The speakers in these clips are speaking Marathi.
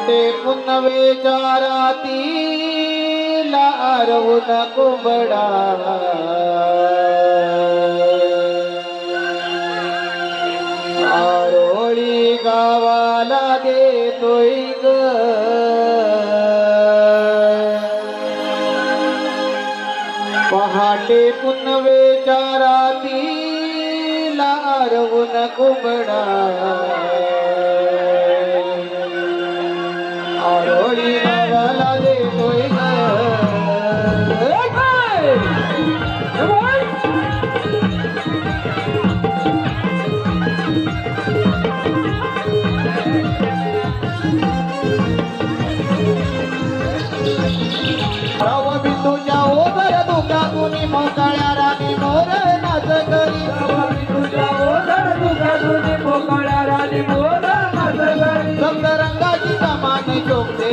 पहाटे पुन्नवे चाराती लारवून कोंबडा आरोळी गावाला देतोय ग पहाटे पुन्नवे चाराती लारवून कोंबडा आरोळी गावाला देतोय ग बिंदूच्या ओझर दुखातून मोकळ्या राणी मोर नाच करी बिंदूच्या ओझर दुखातून मोकळ्या राणी मोर नाच करी रंग रंगाची कमान शोभते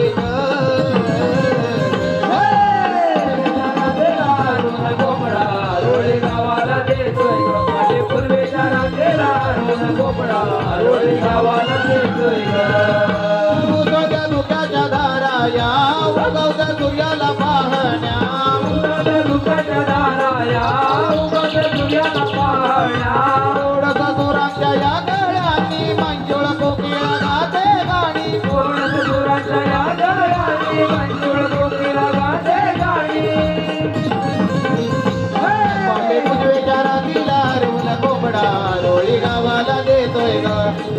रोळी गावाला देतोय माझे पूर्वेच्या राजेला गोपडा रोळी गावाला देतोय दुखाच्या धाराया उगवत्या सूर्याला पाहण्या दुखाच्या धाराया उगवत्या सूर्याला पाहण्या थोडसा सुराच्या या गळ्यांनी मंजुळ कोकिळा गाते गाणी थोडसा सुराच्या या गळ्यांनी मंजुळ कोकिळा गाते गाणी पाटे पुनवेच्या रातीला रवून कोंबडा रोळी गावाला देतोय ग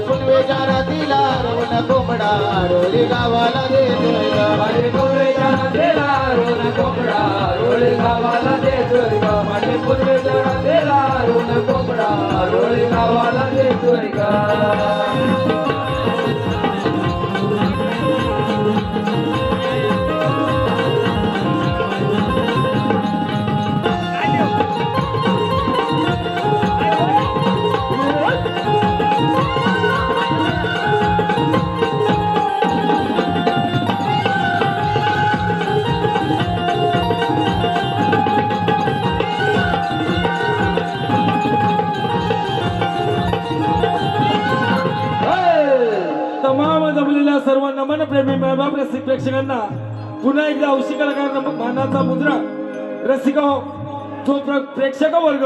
पुनवेच्या रातीला रवून कोंबडा रोळी गावाला देतोय ग माझे पुनवेच्या रातीला रवून कोंबडा रोळी गावाला देतोय ग माझे पुनवेच्या रातीला रवून कोंबडा रोळी गावाला देतोय ग सर्व नमन प्रेमी महबाब रसिक प्रेक्षकांना पुन्हा एकदा हौशी कलाकार मानाचा मुद्रा रसिका तो प्रेक्षक वर्ग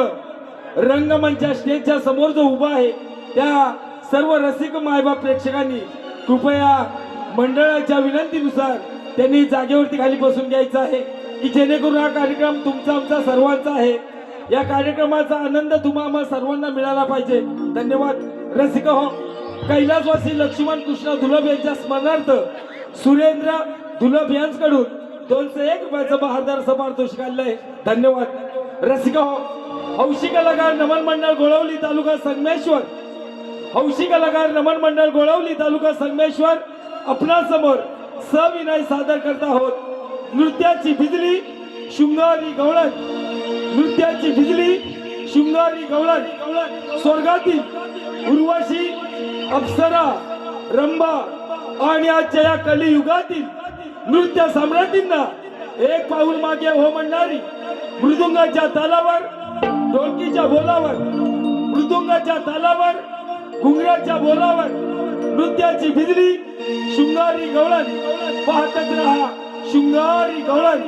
रंगमंचा स्टेजच्या समोर जो उभा आहे त्या सर्व रसिक मायबाप प्रेक्षकांनी कृपया मंडळाच्या विनंतीनुसार त्यांनी जागेवरती खाली बसून घ्यायचं आहे की जेणेकरून हा कार्यक्रम तुमचा आमचा सर्वांचा आहे या कार्यक्रमाचा आनंद तुम्हाला सर्वांना मिळाला पाहिजे धन्यवाद रसिका हो कैलासवासी लक्ष्मण कृष्ण धुलभ यांच्या स्मरणार्थ सुरेंद्र धुलभ यांच्याकडून 201 रुपयाचं बहारदार समारतोष काढलंय धन्यवाद रसिका हो हौशी कलाकार नमन मंडळ गोळवली तालुका संगमेश्वर हौशी कलाकार नमन मंडळ गोळवली तालुका संगमेश्वर आपणा समोर सविनय सादर करत आहोत नृत्याची बिजली शृंगारी गवळण नृत्याची बिजली शृंगारी गवळण स्वर्गातील उर्वशी अप्सरा रंभा आणि आजच्या या कलियुगातील नृत्य सम्राटींना एक पाऊल मागे हो म्हणणारी मृदुंगाच्या तालावर ढोलकीच्या बोलावर मृदुंगाच्या तालावर घुंगराच्या बोलावर नृत्याची बिजली शृंगारी गवळण पाहतच रहा शृंगारी गवळण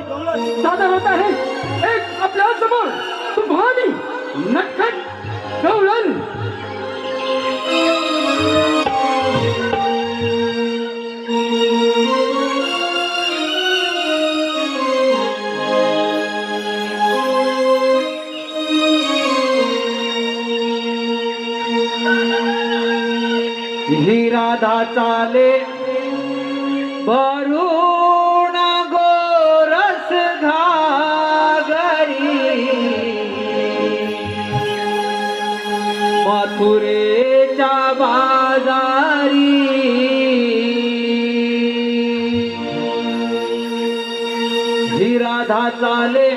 सादर होत आहे एक आपल्या समोर तुम्हारी नटखट गवळण ही राधा चाले वरुण गोरस घागरी मथुरेच्या बाजारी ही राधा चाले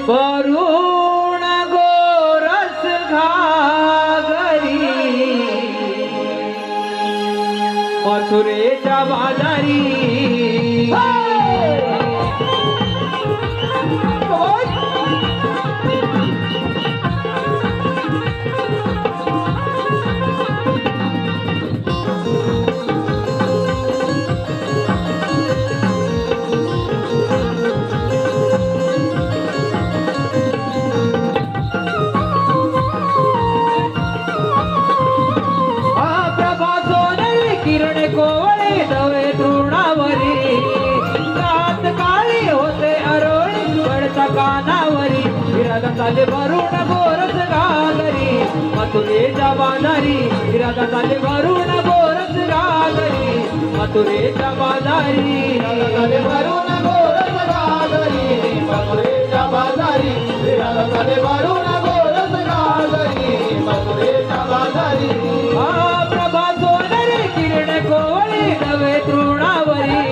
वरुण गोरस घागरी मथुरेच्या बाजारी चाले भरून गोरस घागरी मथुरेच्या बाजारी राधा चाले भरून गोरस घागरी मथुरेच्या बाजारी झाले भरून गोरस घागरी मथुरेच्या बाजारी राधा झाले भरून गोरस घागरी मथुरेच्या बाजारी प्रभा सोनरी किरण कोवळी नवे तृणावरी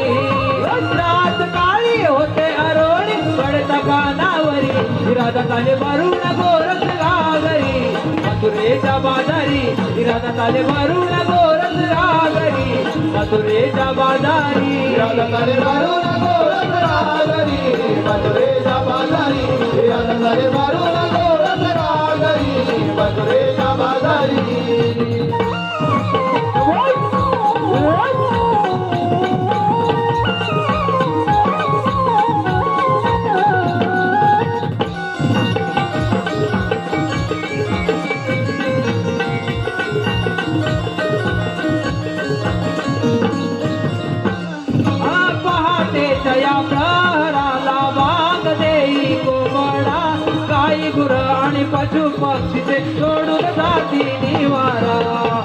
रात काळी होते अरोळी पडता कानावरी राधा चाले भरून गोरस घागरी मथुरेच्या बाजारी राधा चाले भरून गोरस घागरी मथुरेच्या बाजारी राधा झाले भरून गोरस घागरी मथुरेच्या बाजारी राधा झाले भरून गोरस घागरी मथुरेच्या बाजारी या प्रहराला वांग देई कोंबडा गाई गुर आणि पशु पक्षीचे सोडून जाती निवारा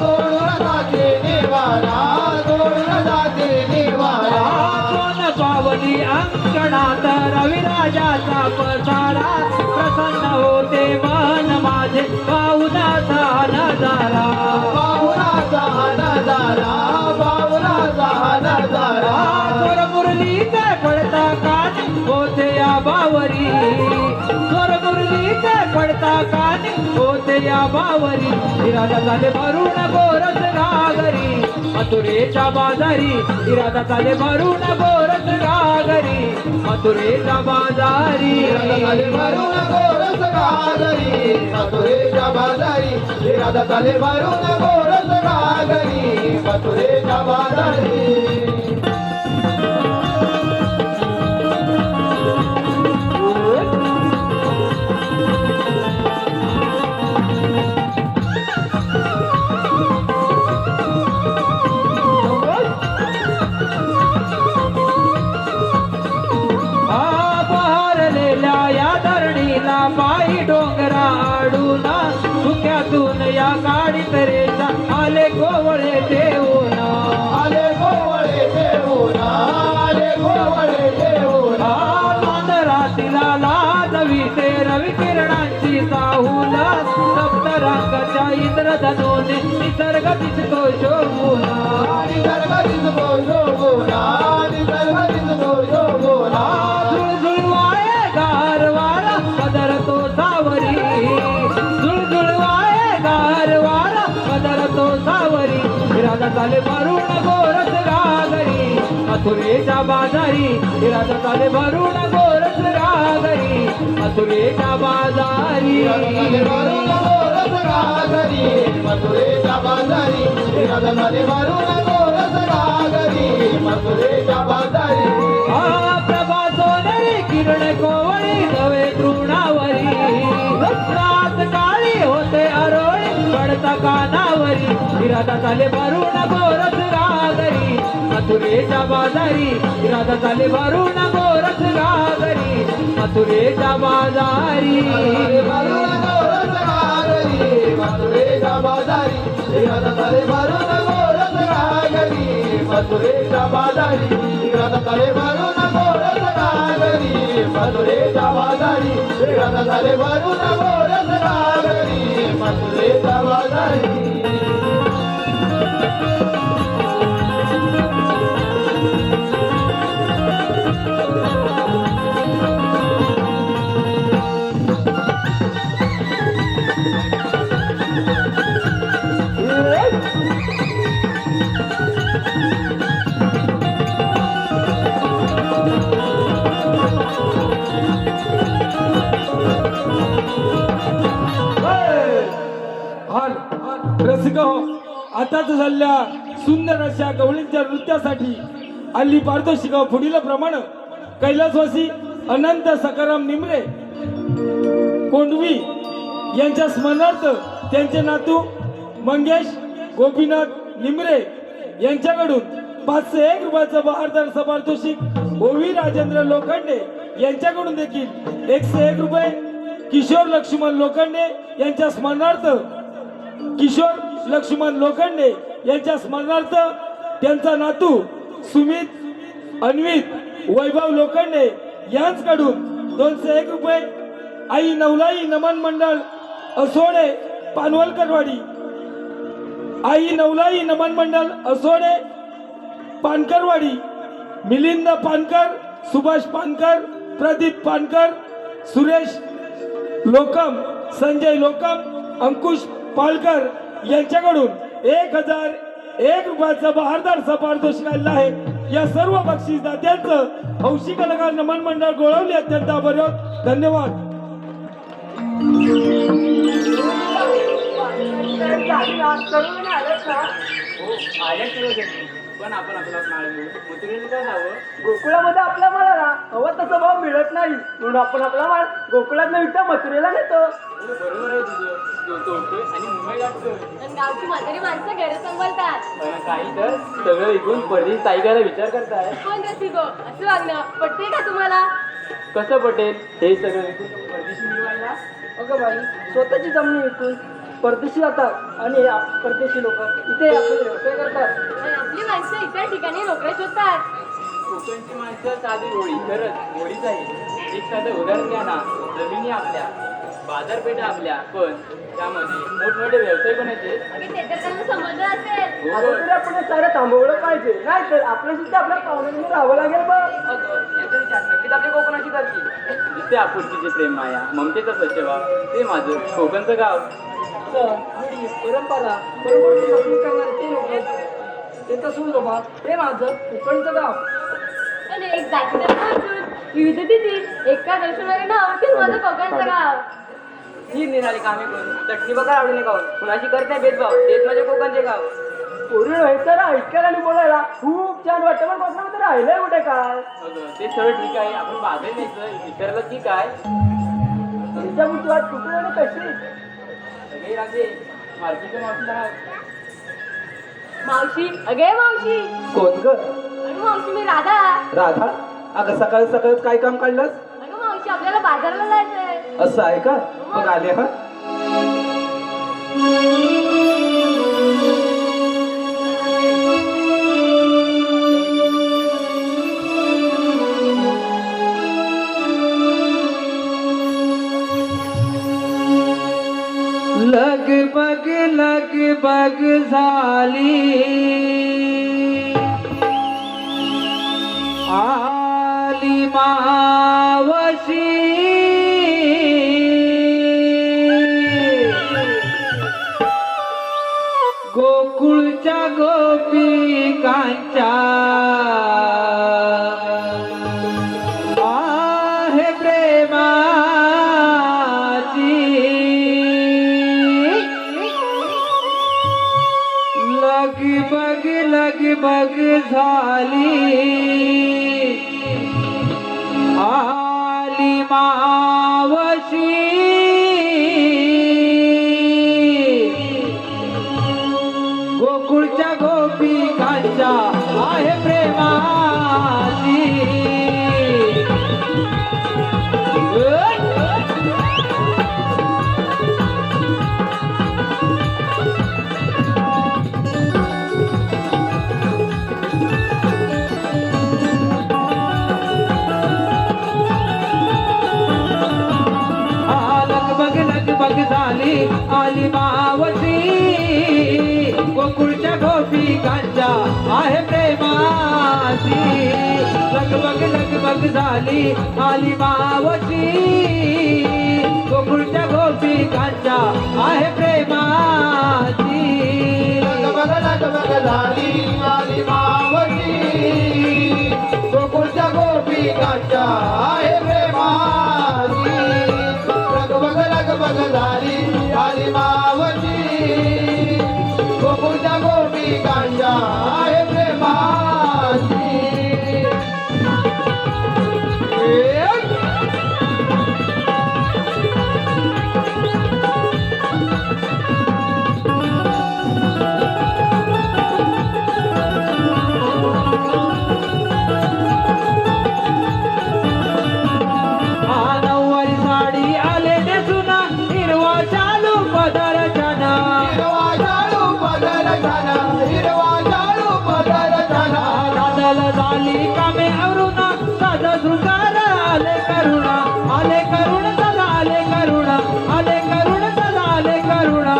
सोडून जाते निवारा सोडून जाते निवारा कोण पावली अंकणात रविराजाचा पसारा प्रसन्न होते मन माझे पाहुणाचा नजारा पाहुणाचा नजारा पाहुणाचा नजारा स्वर मुरलीचे पडता कानी होते या बावरी स्वर मुरलीचे पडता कानी होते या बावरी इरादा झाले भरून गोरस घागरी मथुरेच्या बाजारी इरादा झाले भरून गोरस घागरी मथुरेच्या बाजारी झाले भरून गोरस घागरी मथुरेच्या बाजारी राधा झाले भरून गोरस घागरी मथुरेच्या बाजारी पायी डोंगरा आडूना सुक्यातून या गाडी तरेचा आले गोवळे देऊना आले गोवळे देऊना आले गोवळे देऊना मांदरातीला लाजवी ते रवी किरणांची साहूला सप्तरंगाच्या इंद्रधनोने निसर्ग दिसतो शोभूना निसर्ग दिसतो शोभूना निसर्ग दिसतो शोभूना झुळझुळवाये गारवारा पदरतो सावरी झुळझुळवाये गारवारा पदरतो सावरी राधा चाले भरून गोरस घागरी मथुरेच्या बाजारी राधा चाले भरून गोरस घागरी मथुरेच्या बाजारी झाले भरून गोरस घागरी मथुरेच्या बाजारी राधा झाले भरून गोरस घागरी मथुरेच्या बाजारी प्रभा सोनेरी किरण कोवळी नवे तृणावरी रात काळी होते अरोळी पडता कानावरी राधा चाले भरून गोरस घागरी मथुरेच्या बाजारी राधा चाले भरून गोरस घागरी मथुरेच्या बाजारी भरून गोरस घागरी मथुरेच्या बाजारी राधा झाले भरून गोरस घागरी मथुरेच्या बाजारी राधा झाले भरून गोरस घागरी मथुरेच्या बाजारी राधा झाले भरून गोरस घागरी मथुरेच्या बाजारी रसिक हो, आताच झालेल्या सुंदर अशा गवळींच्या नृत्यासाठी आली पारितोषिक पुढील प्रमाण कैलासवासी अनंत सकाराम निमरे कोंडवी यांच्या स्मरणार्थ त्यांचे नातू मंगेश गोपीनाथ निमरे यांच्याकडून 501 रुपयाचं बहारदार पारितोषिक ओवी राजेंद्र लोखंडे यांच्याकडून देखील 101 रुपये किशोर लक्ष्मण लोखंडे यांच्या स्मरणार्थ किशोर लक्ष्मण लोखंडे यांच्या स्मरणार्थ त्यांचा नातू सुमित अन्वित वैभव लोखंडे यांच्याकडून 201 रुपये आई नवलाई नमन मंडळ असोडे पानवलकरवाडी आई नवलाई नमन मंडळ असोडे पानकरवाडी मिलिंद पानकर सुभाष पानकर प्रदीप पानकर सुरेश लोकम संजय लोकम अंकुश पालकर यांच्याकडून 1001 रुपयाचं बहारदार पारितोषिक आलेलं आहे. या सर्व बक्षीसदात्यांचं हौशी कलाकार नमन मंडळ गोळवली अत्यंत आभारी आहोत. धन्यवाद. पण आपण आपला माळ घेऊ मथुरेला काय जावं. गोकुळामध्ये आपला माळ हवा तसा भाव मिळत नाही म्हणून आपण आपला माळ गोकुळात विकता मथुरेला नेतो. बरोबर आहे तुझं. तोडतोय आणि मुंबई लागतोय. गावची म्हातारी माणसं घर सांभाळतात. काही तर सगळं विकून परदेश ताईकाला विचार करताय. कोण रसिको असं वागणं पटते का तुम्हाला? कसं पटेल हे सगळं विकून परदेशी मिळवायला. अगं बाई स्वतःची जमीन विकून परदेशी जातात आणि परदेशी लोक इथे आपले व्यवसाय करतात. आणि आपली माणसं इतर ठिकाणी नोकऱ्या शोधतात. कोकणची माणसं साधी होळी खरंच होळीच आहे. एक साधं उदाहरण घ्या ना. जमिनी आपल्या बाजारपेठा आपल्या पण त्यामध्ये मोठमोठे व्यवसाय पण येते. आणि ते तर त्यांना समजलं असेल. आता तरी आपण हे सारं थांबवलं पाहिजे नाही तर आपल्या सुद्धा आपल्या पाहुण्यांनी राहावं लागेल बघ. याचा विचार नक्कीच आपली कोकणाची करतील. जिथे आपुलकीचे प्रेम माया ममतेचा सचेवा ते माझं कोकणचं गाव. सण रूढी परंपरा बरोबर जपणूक करणारे ते लोक त्याचं सुंदोबा हे माझं कोकणचं गाव. आणि एक जाती धर्मातून विविधतेतील एका दर्शनाचे नाव ते माझं कोकणचं गाव. ही निराळी कामे करून चटणी बघा आवडीने गाव कुणाशी करत नाही भेदभाव तेच माझे कोकणचे गाव. पोरी हे तर ऐकायला आणि बोलायला खूप छान वाटतं पण कोकणामध्ये राहिलंय कुठे काय. ते सगळं ठीक आहे. आपण बाहेर न्यायचं विचारलं की काय त्यांच्या बुद्धिवाद कुठून आणि कशी सगळे राजे मार्कीच्या मावशीला मावशी अगे मावशी. कोण ग अगं मावशी मी राधा. राधा अगं सकाळी सकाळीच काय काम काढलंस. अगं मावशी आपल्याला बाजाराला जायचंय. असं आहे का मग आले हा. लगबग झाली आली मावशी गोकुळच्या गोपिकांच्या आहे प्रेमाची लगबग झाली आली मावशी गोकुळच्या गोपिकांच्या आहे प्रेमाची. लगबग झाली आली मावशी गोकुळच्या गोपिकांच्या आहे प्रेमाची. लगबग झाली आली मावशी गोकुळच्या गोपिकांच्या आहे प्रेमाची. लगबग झाली आली मावशी गोकुळच्या गोपिकांच्या आहे प्रेमाची. लगबग झाली आली मावशी गोकुळच्या गोपिकांच्या आहे प्रेमाची. बदल झाला हिरवा शाळू बदल झाला दादाला झाली कामे अरुणा दादा शृंगार आले करुणा दादा आले करुणा दादा आले करुणा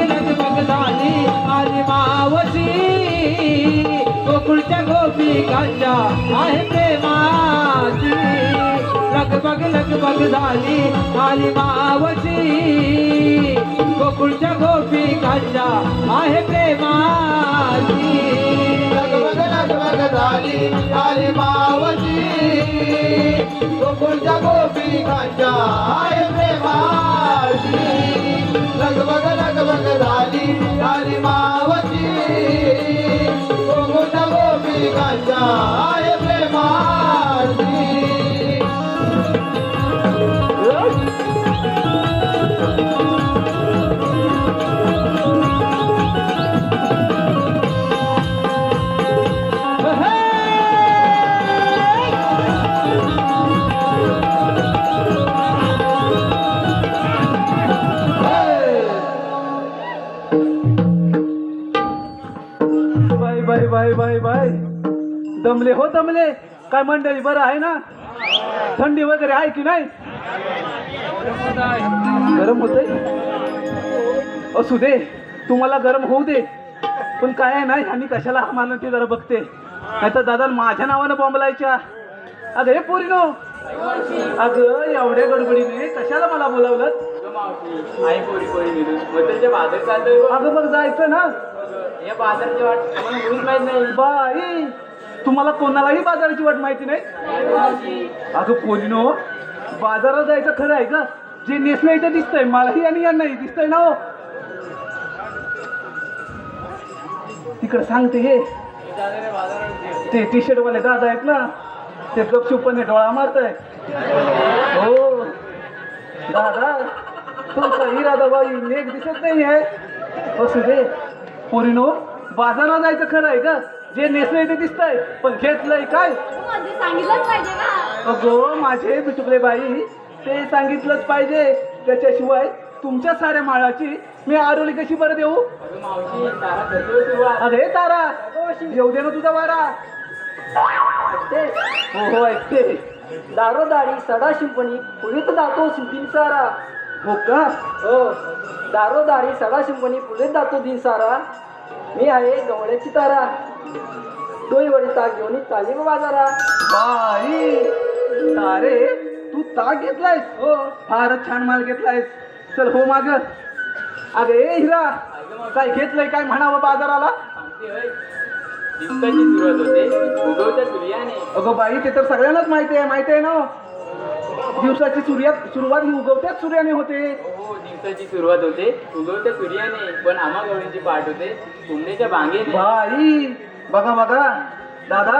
लगबग झाली आली मावशी गोकुळच्या गोपिकांच्या आहे प्रेमाची लगबग झाली आली मावशी गोकुळच्या गोपिकांच्या आहे प्रेमाची लगबग झाली आली मावशी गोकुळच्या गोपिकांच्या आहे प्रेमाची लगबग झाली आली मावशी गोकुळच्या गोपिकांच्या आहे प्रेमाची बाय दमले हो दमले काय मंडळी बरं आहे ना थंडी वगैरे आहे की नाही गरम होतंय असू दे तुम्हाला गरम होऊ दे पण काय आहे ना ह्यांनी कशाला मानलं ते जरा बघते नाही तर दादा माझ्या नावानं बॉम्बलायच्या अगं हे पोरीनो अगं एवढ्या गडबडीने कशाला मला बोलावलं आई पोरी पोरी मिळून बद्दलच्या बाजार चालतोय बघ. अगं मग जायचं ना या बाजारची वाट आम्हाला मुळीच माहित नाही बाई तुम्हाला कोणालाही बाजाराची वाट माहिती नाही अगं पोरीनो बाजारात जायचं खरं आहे का जे नेसलं इथं दिसतंय मलाही आणि यांनाही दिसतंय ना हो तिकडे सांगते हे ते टी शर्ट वाले दादा आहेत ना ते गपचूपणे डोळा मारताय हो दादा तुमचा इरादा बाई नेक दिसत नाही आहे असू दे पोरीनो बाजारात जायचं खरं आहे का जे नेसलंय ते दिसतंय पण घेतलंय काय म्हणजे सांगितलंच पाहिजे ना. अगो माझे बिचुकले बाई ते सांगितलंच पाहिजे त्याच्याशिवाय तुमच्या साऱ्या माळाची मी आरोली कशी बरं देऊ अगं मावशी तारा धरतो सुरुवात अरे तारा येऊ दे ना तुझा वारा हो ऐकते दारोदारी सडा शिंपणी पुढेत जातो दिन सारा. हो का हो दारोदारी सडा शिंपणी पुढेत जातो दिन सारा. मी आहे गवळ्याची तारा डोईवडी ताक घेऊन चालली मग बाजारा. बाई तारे तू ताक घेतलायस हो फारच छान माल घेतलायस चल हो माग अगे हिरा काय घेतलंय काय म्हणावं बाजाराला सांगते होय दिवसाची सुरुवात होते उगवत्या सूर्याने. अगो बाई ते तर सगळ्यांनाच माहिती आहे ना दिवसाची सुरुवात ही उगवत्याच सूर्याने होते हो दिवसाची सुरुवात होते उगवत्या सूर्याने पण आम्हा गवळींची पाठ होते कोंबड्याच्या बांगेने. बाई बघा बघा दादा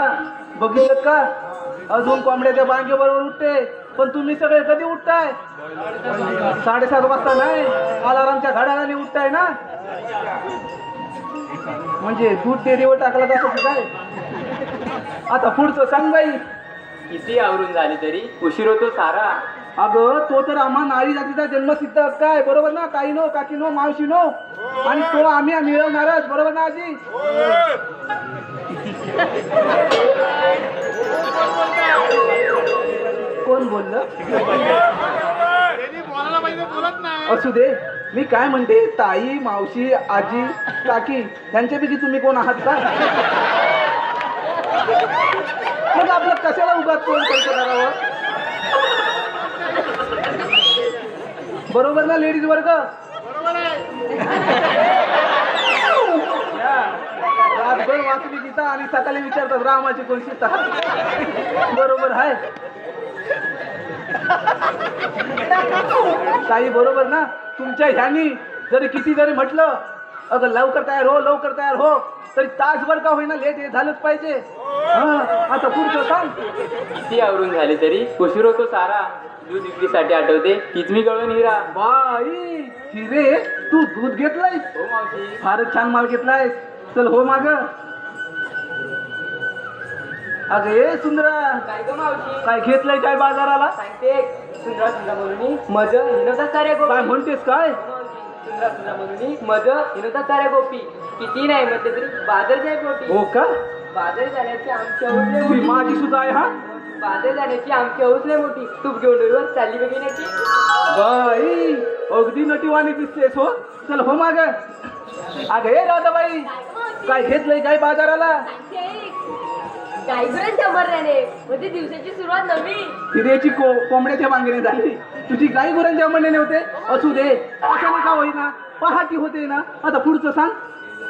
बघितलं का अजून कोंबड्याच्या बांगेबरोबर उठते पण तुम्ही सगळे कधी उठताय 7:30 वाजता नाही अलारामच्या घड्याळाने उठताय ना म्हणजे दूध डेअरीवर टाकला जातं की काय आता पुढचं सांग बाई किती आवरून झाली तरी उशीर होतो सारा. अगं तो तर आम्हा नारी जातीचा जन्मसिद्ध हक्क आहे बरोबर ना काही नो काकी नो मावशी नो आणि तो आम्ही मिळवणारच बरोबर ना आजी कोण बोललं असू दे मी काय म्हणते ताई मावशी आजी काकी त्यांच्यापैकी तुम्ही कोण आहात का मग आपलं कशाला उगाच कोण करतो करावं बरोबर ना लेडीज वर्ग रातभर वाचली गीता आणि सकाळी विचारतात रामाची कोण सीता बरोबर आहे काही बरोबर ना तुमच्या ह्यानी जरी किती जरी म्हटलं अगं लवकर तयार हो तरी तासभर का होईना लेट हे झालंच पाहिजे आता पुढचं सांग किती आवरून झाले तरी उशीर होतो सारा. दूध विक्रीसाठी आठवते तीच मी गळून हिरा. बाई हिरे तू दूध घेतलायस हो मावशी फारच छान माल घेतलायस चल हो माग अगं ए सुंदरा काय ग मावशी काय घेतलंय काय बाजाराला सांगते सुंदरा सुंदरा बोलून मज हिनदा कार्य काय म्हणतेस काय सुंदरा सुंदरा म्हणून मध विनोदा साऱ्या गोपी किती नाही म्हटलं तरी बादल जाय पोटी हो का बादल जाण्याची आमची हौस लय ती मोठी. माझी सुद्धा आहे हा बादल जाण्याची आमची हौस लय मोठी तूप घेऊन डोईवर चालली बघण्याची बाई अगदी नटीवाणी दिसतेस हो चल हो माग अगं हे राधाबाई काय घेतलंय काय बाजाराला गाईगुरांच्या मरण्याने म्हणजे दिवसाची सुरुवात नवी हिरेची कोंबड्याच्या मागणी झाली तुझी गाई गुरांच्या म्हणणे होते असू दे अशाने का होईना पहाटी होते ना आता पुढचं सांग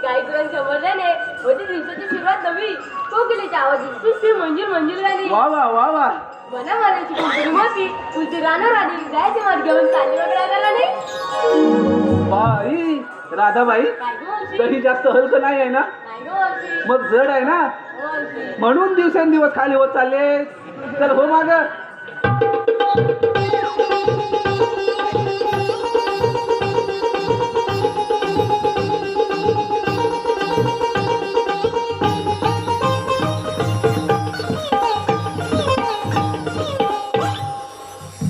गाईगुरांच्या मरण्याने म्हणजे दिवसाची सुरुवात नवी कोकिलेच्या आवाज सुस्ती मंजूर मंजूर गाणी वा वा वा वा मना मारायची कुंकुरी होती तुझी राहणार आली जायची मार घेऊन चालली वगैरे नाही बाई राधाबाई काय गं मावशी? कधी जास्त हलकं नाही आहे ना नाही गं मावशी? मग जड आहे ना हो मावशी. म्हणून दिवसेंदिवस खाली होत चालले चल हो माग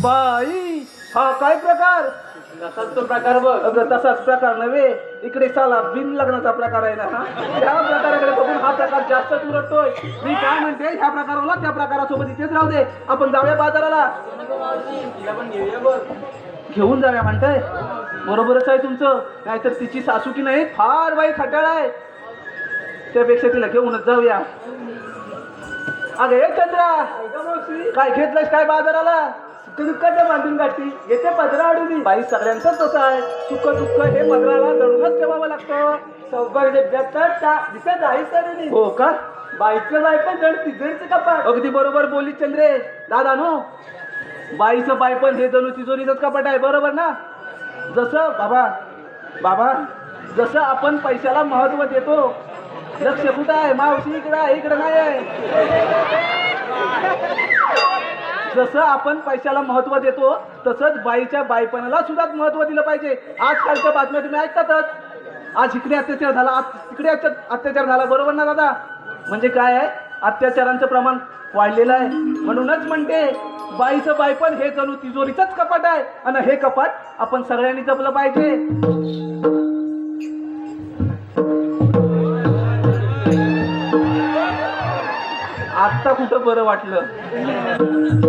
बाई हा काय प्रकार तसाच तो प्रकार बघ. अगं तसाच प्रकार नव्हे इकडे साला बिन लग्नाचा प्रकार आहे ना हा ह्या प्रकाराकडे बघून हा प्रकार जास्त उरटतोय मी काय म्हणते ह्या प्रकाराला त्या प्रकारासोबत इथेच राहू दे आपण जाऊया बाजाराला नको मावशी, तिला पण घेऊया बघ. घेऊन जाऊया म्हणताय बरोबरच आहे तुमचं नाहीतर तिची सासू की नाही फार बाई खटाळ आहे त्यापेक्षा तिला घेऊनच जाऊया अगं हे चंद्रा काय घेतलंस काय बाजाराला दुःखाच्या बांधून गाठी येते पदरा अडून बाई सगळ्यांचंच तसं आहे सुख दुःख हे पदराला दळूनच ठेवावं लागतं सौभाग्य दिसत आहे सर हो का बाईचं बाय पण जण तिजोरीचं कपाट अगदी बरोबर बोली चंद्रे दादा नो बाईचं बाय पण हे जणू तिजोरीचंच कपाट आहे बरोबर ना जसं बाबा जसं आपण पैशाला महत्व देतो लक्ष कुठं आहे मावशी इकडं नाही आहे जसं आपण पैशाला महत्व देतो तसंच बाईच्या बाईपणाला सुद्धा महत्व दिलं पाहिजे आजकालच्या बातम्या तुम्ही ऐकतातच आज इकडे अत्याचार झाला आज तिकडे अत्याचार झाला बरोबर ना दादा म्हणजे काय आहे अत्याचारांचं प्रमाण वाढलेलं आहे म्हणूनच म्हणते बाईचं बाईपण हे जणू तिजोरीचंच कपाट आहे आणि हे कपाट आपण सगळ्यांनी जपलं पाहिजे आता कुठं बरं वाटलं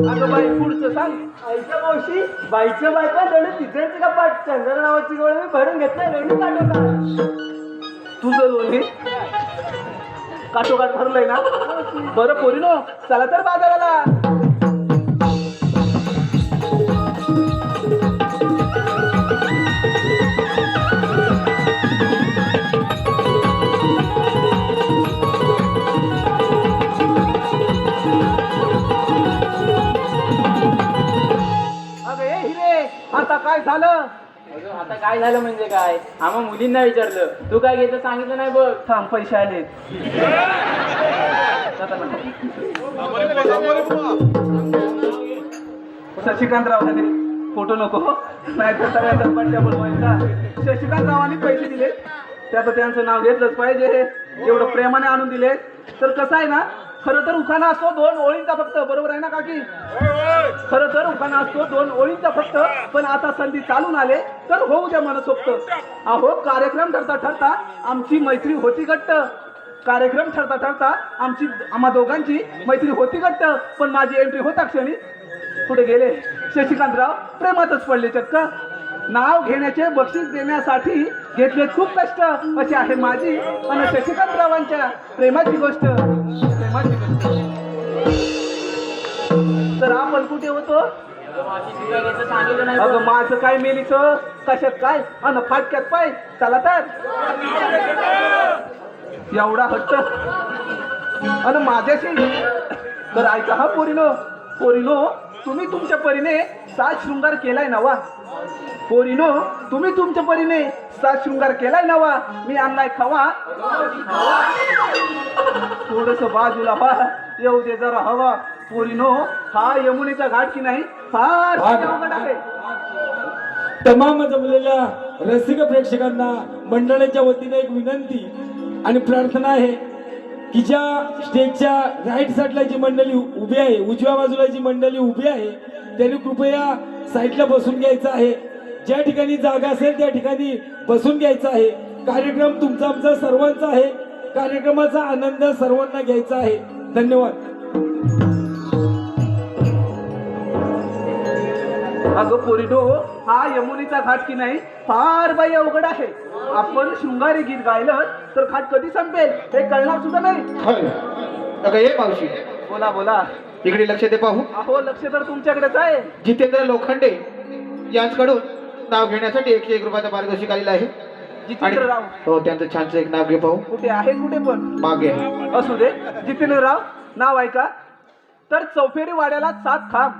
अगं बाई पुढचं सांग आईच्या मावशी बाईचं बायका जणू तिजोरीचं कपाट चंद्र नावाची गोळ मी भरून घेतलंय लोणी काटोकाट तुझं लोणी काटोकाट भरलंय ना बरं पोरीनो चला तर बाजाराला आता काय झालं अगं, आता काय झालं म्हणजे काय आम्हा मुलींना विचारलं तू काय घेतं सांगितलं नाही बघ. थांब पैसे आले शशिकांतराव फोटो नको नाही तर सगळ्यांचा पट्ट्या बोलवायचा शशिकांतरावांनी पैसे दिले त्याचं त्यांचं नाव घेतलंच पाहिजे एवढं प्रेमाने आणून दिले तर कसं आहे ना खरं तर उखाणा असतो 2 ओळींचा फक्त बरोबर आहे ना काकी खरं तर उखाणा असतो 2 ओळींचा फक्त पण आता संधी चालून आले तर होऊ द्या मनसोक्त अहो कार्यक्रम ठरता ठरता आमची मैत्री होती घट्ट कार्यक्रम ठरता ठरता आम्हा दोघांची मैत्री होती घट्ट पण माझी एंट्री होता क्षणी पुढे गेले शशिकांतराव प्रेमातच पडले चक्क नाव घेण्याचे बक्षीस देण्यासाठी घेतले खूप कष्ट अशी आहे माझी आणि शशिकांतरावांच्या प्रेमाची गोष्ट तर आपण कुठे होतो अगं, मावशी, तू काय घेतं सांगितलं नाही अगं बघ. माझं काय मेलीच कशात काय अन फाटक्यात पाय चला तर एवढा हट्ट अन माझ्याशी तर ऐका हा पोरीनो तुम्ही तुमच्या परीने साज शृंगार केलाय नवा पोरीनो तुम्ही तुमच्या परीने साज शृंगार केलाय नवा मी आणलाय खवा थोडस बाजूला व्हा येऊ दे जरा हवा पोरीनो हा यमुनेचा घाट की नाही फार अवघड आहे तमाम जमलेल्या रसिक प्रेक्षकांना मंडळाच्या वतीने एक विनंती आणि प्रार्थना आहे की ज्या स्टेजच्या राईट साईडला जी मंडळी उभी आहे उजव्या बाजूला जी मंडळी उभी आहे त्यांनी कृपया साईडला बसून घ्यायचं आहे ज्या ठिकाणी जागा असेल त्या ठिकाणी बसून घ्यायचा आहे. कार्यक्रम तुमचा आमचा सर्वांचा आहे. कार्यक्रमाचा आनंद सर्वांना घ्यायचा आहे. धन्यवाद. अगं पोरीडो, हा यमुनेचा घाट की नाही फार बाई अवघड आहे. आपण शृंगारी गीत गायलं तर घाट कधी संपेल हे कळणार सुद्धा नाही. अगं ये मावशी, बोला बोला. इकडे लक्ष दे पाहू. अहो लक्ष तर तुमच्याकडेच आहे. जितेंद्र लोखंडे यांच्याकडून नाव घेण्यासाठी 101 रुपयाचा पारितोषिक आलेला आहे. जितेंद्रराव हो, त्यांचं छानचं एक नाव घे पाहू. कुठे आहे कुठे पण मागे. असू दे. जितेंद्रराव नाव ऐका. तर चौफेरी वाड्याला 7 खांब,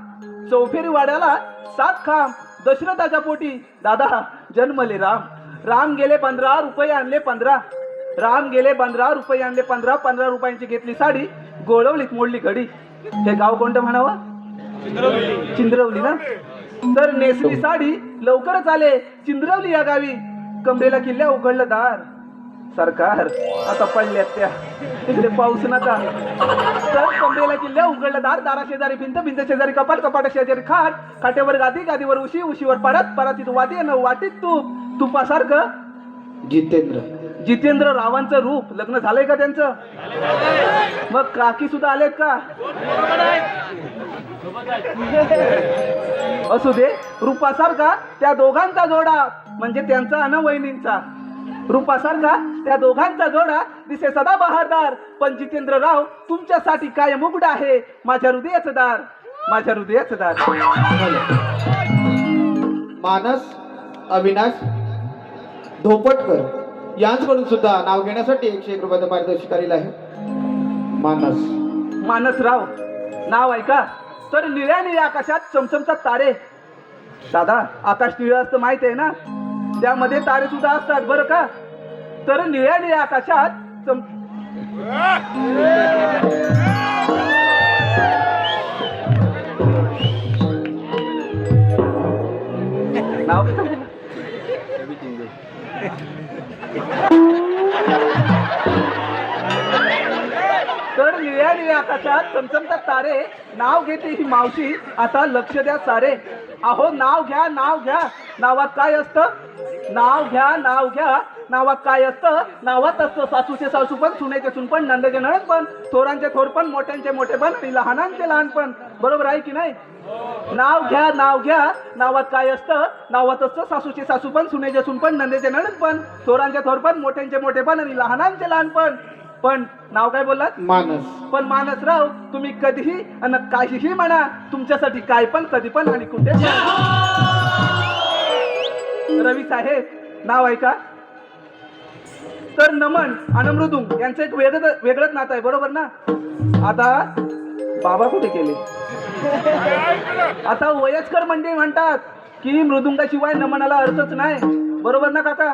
चौफेरी वाड्याला 7 खांब. दशरथाच्या पोटी दादा जन्मले राम. राम गेले 15 रुपये आणले 15. राम गेले 15 रुपये आणले 15. 15 रुपयांची घेतली साडी, गोळवलीत मोडली घडी. हे गाव कोणतं म्हणावं? चिंद्रवली ना. तर नेसली साडी लवकरच आले चिंद्रवली या गावी. कमरेला किल्ल्या उघडलं दार. सरकार आता पडल्यात त्या तिकडे पाऊस नका. तर कमरेला किल्ल्या उघडलं दार. दारा शेजारी भिंत, भिंत शेजारी कपाट, कपाट शेजारी खाट. खाट्यावर गादी, गादीवर उशी, उशीवर परत, परातीत वाटी आणि वाटीत तूप. तुपासारखं जितेंद्र. जितेंद्र रावांचं रूप. लग्न झालंय का त्यांचं? मग काकी सुद्धा आलेत का? असू दे. रूपासारखा त्या दोघांचा जोडा म्हणजे त्यांचा आणि वहिनींचा. रूपासारखा त्या दोघांचा जोडा दिसे सदा बहारदार. पण जितेंद्रराव तुमच्यासाठी काय मुकुट आहे माझ्या हृदयाचं दार, माझ्या हृदयाचं दार. मानस अविनाश धोपटकर यांच्याकडून सुद्धा नाव घेण्यासाठी 101 रुपयाचा पारितोषिक आलेला आहे. मानस. मानसराव नाव ऐका. तर निळ्या निळ्या आकाशात चमचमतात तारे. दादा आकाश निळं असतं माहित आहे ना, त्यामध्ये तारे सुद्धा असतात बरं का. तर निळ्या निळ्या आकाशात नाव तर निळ्या निळ्या आकाशात चमचमतात तारे. नाव घेते ही मावशी आता लक्ष द्या सारे. अहो नाव घ्या, नाव घ्या. नावात काय असतं? नाव घ्या, नाव घ्या. नावात काय असतं? नावात असतं सासूचे सासूपण, सुनेचे सुनपण, नंदेचे नणंदपण, थोरांचे थोरपण, मोठ्यांचे मोठेपण आणि लहानांचे लहानपण. बरोबर आहे की नाही? नाव घ्या, नाव घ्या. नावात काय असतं? नावात असतं सासूचे सासूपण, सुनेचे सुनपण, नंदेचे नणंदपण, थोरांचे थोरपण, मोठ्यांचे मोठेपण आणि लहानांचे लहानपण. पण नाव काय बोललात? मानस. पण मानसराव तुम्ही कधीही आणि काहीही म्हणा, तुमच्यासाठी काय पण कधी पण आणि कुठे पण. रवी साहेब नाव ऐका. तर नमन आणि मृदुंग यांचं एक वेगळंच नातं आहे बरोबर ना. आता बाबा कुठे गेले? आता वयस्कर मंडळी म्हणतात की मृदुंगाशिवाय नमनाला अर्थच नाही. बरोबर ना काका?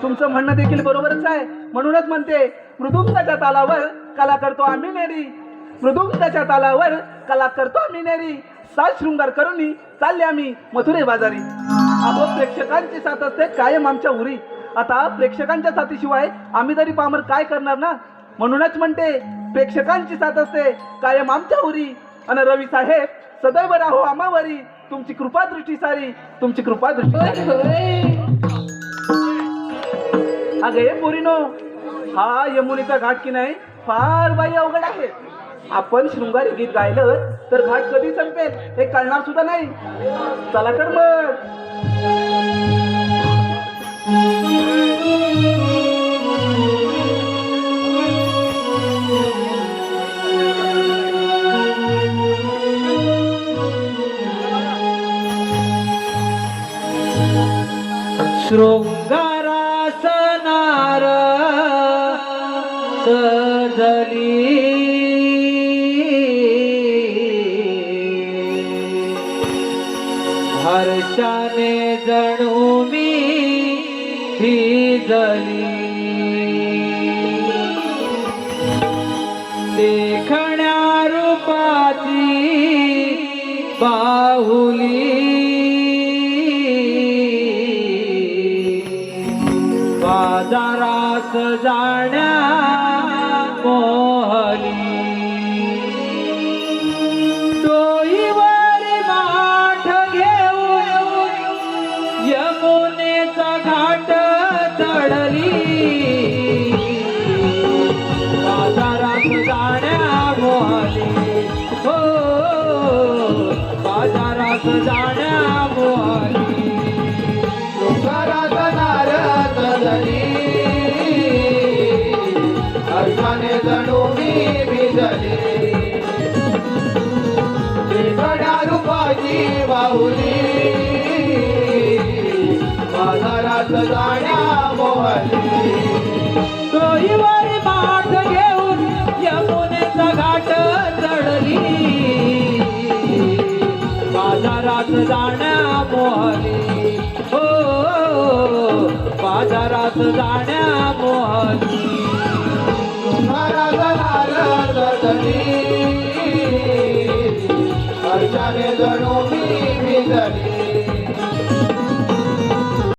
तुमचं म्हणणं देखील बरोबरच आहे. म्हणूनच म्हणते मृदुंगाच्या तालावर कला करतो आम्ही नेरी. मृदुंगाच्या तालावर कला करतो आम्ही नेरी. साज शृंगार करून चालले आम्ही मथुरे बाजारी. अहो प्रेक्षकांची साथ असते कायम आमच्या उरी. आता प्रेक्षकांच्या साथीशिवाय आम्ही तरी पामर काय करणार ना. म्हणूनच म्हणते प्रेक्षकांची साथ असते कायम आमच्या उरी. आणि रवी साहेब सदैव राहो आमावरी. तुमची कृपा दृष्टी सारी, तुमची कृपा दृष्टी सारी. अगे पोरीनो, हा यमुनेचा घाट की नाही फार बाई अवघड आहे. आपण शृंगारी गीत गायलं तर घाट कधी संपेल हे कळणार सुद्धा नाही. चला तर मग. शृंगारास नार सजली हर्षाने जणू मी भिजली. देखण्या रूपाची बाहुली बाजारास जाण्या मोहली. डोईवर माठ घेऊन वाट चढली बाजारात जाण्या मोहली हो बाजारात जाण्या मोहली डोंगरात नारद झाली हर्षाने जणू मी भिजली एखाद्या रूपाची बाहुली बाजारात जाण्या